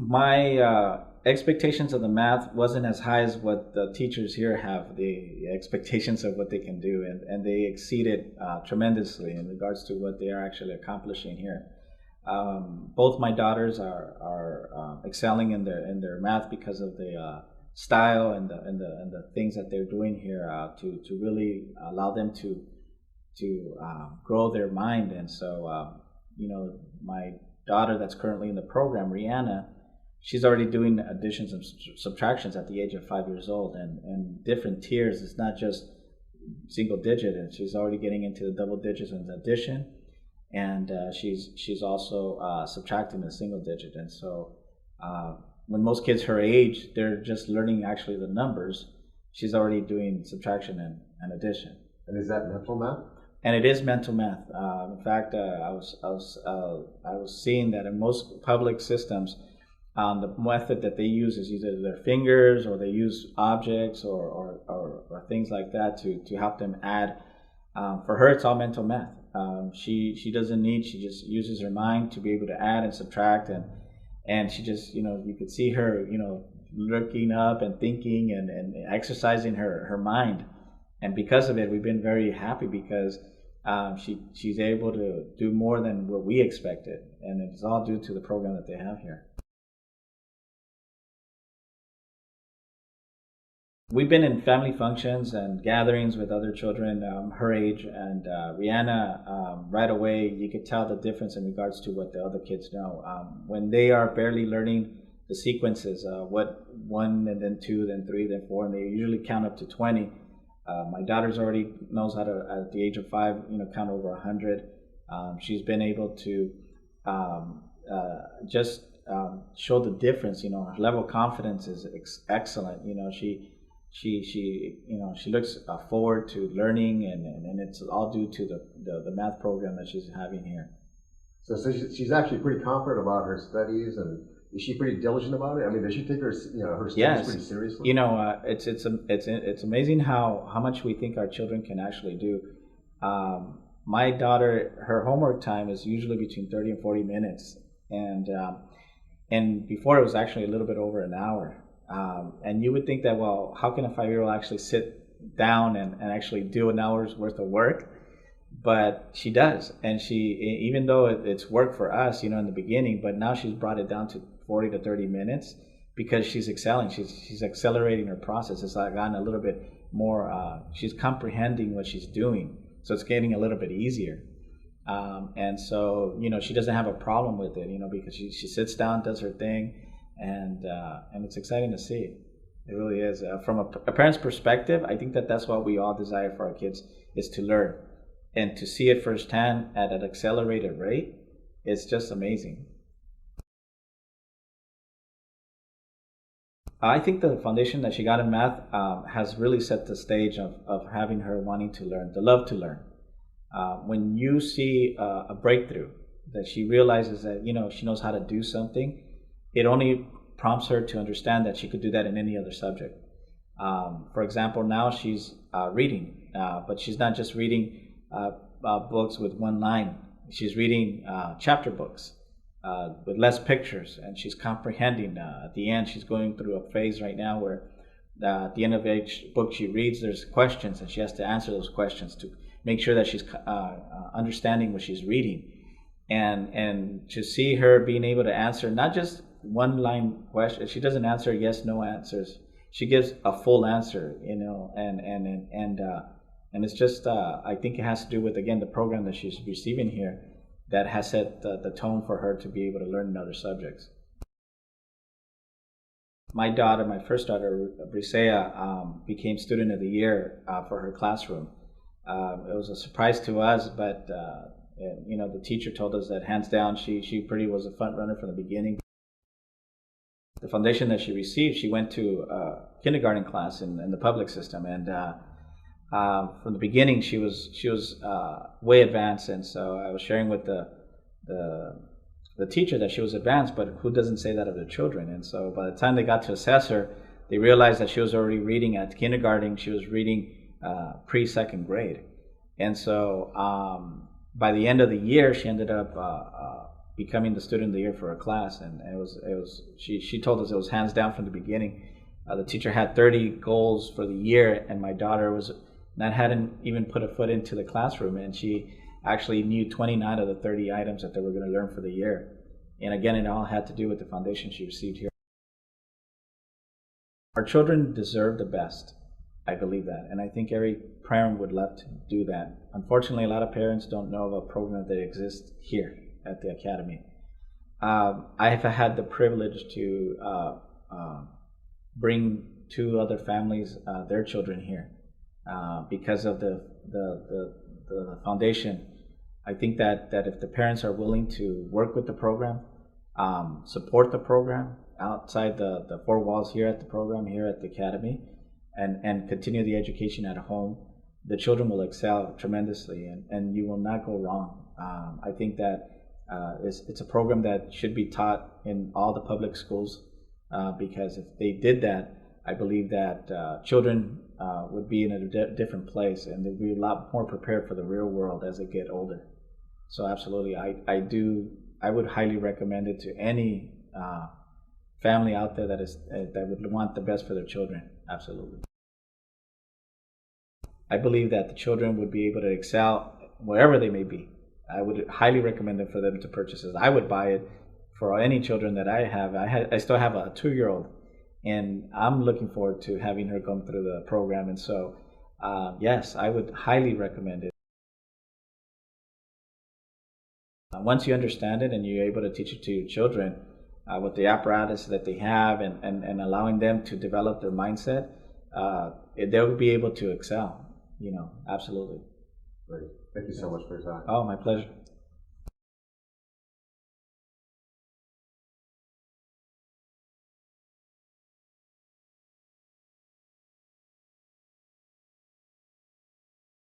My expectations of the math wasn't as high as what the teachers here have, the expectations of what they can do, and they exceeded tremendously in regards to what they are actually accomplishing here. Both my daughters are excelling in their math because of the style and the things that they're doing here to really allow them to grow their mind. And so my daughter that's currently in the program, Rihanna, she's already doing additions and subtractions at the age of 5 years old, and different tiers. It's not just single digit, and she's already getting into the double digits in addition, and she's also subtracting the single digit. And so when most kids her age, they're just learning actually the numbers, she's already doing subtraction and addition. And is that mental math? And it is mental math. In fact, I was seeing that in most public systems, the method that they use is either their fingers, or they use objects or things like that to help them add. For her, it's all mental math. She doesn't need. She just uses her mind to be able to add and subtract, and she just, you could see her looking up and thinking and exercising her mind. And because of it, we've been very happy because she's able to do more than what we expected, and it's all due to the program that they have here. We've been in family functions and gatherings with other children her age, and Rihanna, right away, you could tell the difference in regards to what the other kids know. When they are barely learning the sequences, what 1 and then 2, then 3, then 4, and they usually count up to 20. My daughter's already knows how to, at the age of 5, count over 100. She's been able to just show the difference. Her level of confidence is excellent. She looks forward to learning, and it's all due to the math program that she's having here. So she's actually pretty confident about her studies, and is she pretty diligent about it? I mean, does she take her her studies pretty seriously? It's amazing how much we think our children can actually do. My daughter, her homework time is usually between 30 and 40 minutes, and before it was actually a little bit over an hour. And you would think that, well, how can a 5-year-old actually sit down and actually do an hour's worth of work? But she does, and even though it's work for us, in the beginning, but now she's brought it down to 40 to 30 minutes because she's excelling. She's accelerating her process. It's gotten a little bit more. She's comprehending what she's doing, so it's getting a little bit easier. And so she doesn't have a problem with it, because she sits down, does her thing, and it's exciting to see. It really is. From a parent's perspective, I think that's what we all desire for our kids, is to learn. And to see it firsthand at an accelerated rate, it's just amazing. I think the foundation that she got in math has really set the stage of having her wanting to learn, the love to learn. When you see a breakthrough, that she realizes that she knows how to do something, it only prompts her to understand that she could do that in any other subject. For example, now she's reading, but she's not just reading books with one line. She's reading chapter books with less pictures, and she's comprehending. At the end, she's going through a phase right now where at the end of each book she reads, there's questions, and she has to answer those questions to make sure that she's understanding what she's reading. And to see her being able to answer not just one line question, she doesn't answer yes, no answers. She gives a full answer, and it's just, I think it has to do with, again, the program that she's receiving here that has set the tone for her to be able to learn in other subjects. My daughter, my first daughter, Brisea, became Student of the Year for her classroom. It was a surprise to us, but the teacher told us that hands down she pretty was a front runner from the beginning. The foundation that she received, she went to kindergarten class in the public system, and from the beginning she was way advanced. And so I was sharing with the teacher that she was advanced, but who doesn't say that of their children? And so by the time they got to assess her, they realized that she was already reading at kindergarten. She was reading pre-second grade. And so by the end of the year, she ended up becoming the student of the year for her class, and she told us it was hands down from the beginning. The teacher had 30 goals for the year, and my daughter hadn't even put a foot into the classroom, and she actually knew 29 of the 30 items that they were going to learn for the year. And again, it all had to do with the foundation she received here. Our children deserve the best. I believe that, and I think every parent would love to do that. Unfortunately, a lot of parents don't know of a program that exists here at the Academy. I have had the privilege to bring 2 other families, their children here, because of the foundation. I think that if the parents are willing to work with the program, support the program outside the 4 walls here at the program, here at the Academy, and continue the education at home, the children will excel tremendously, and you will not go wrong. I think that it's a program that should be taught in all the public schools, because if they did that, I believe that children would be in a different place, and they'd be a lot more prepared for the real world as they get older. So absolutely, I would highly recommend it to any family out there that would want the best for their children. Absolutely. I believe that the children would be able to excel wherever they may be. I would highly recommend it for them to purchase it. I would buy it for any children that I have. I still have a 2-year-old, and I'm looking forward to having her come through the program. And so, yes, I would highly recommend it. Once you understand it and you're able to teach it to your children with the apparatus that they have, and allowing them to develop their mindset, they'll be able to excel. Absolutely. Great. Thank you so much for your time. Oh, my pleasure.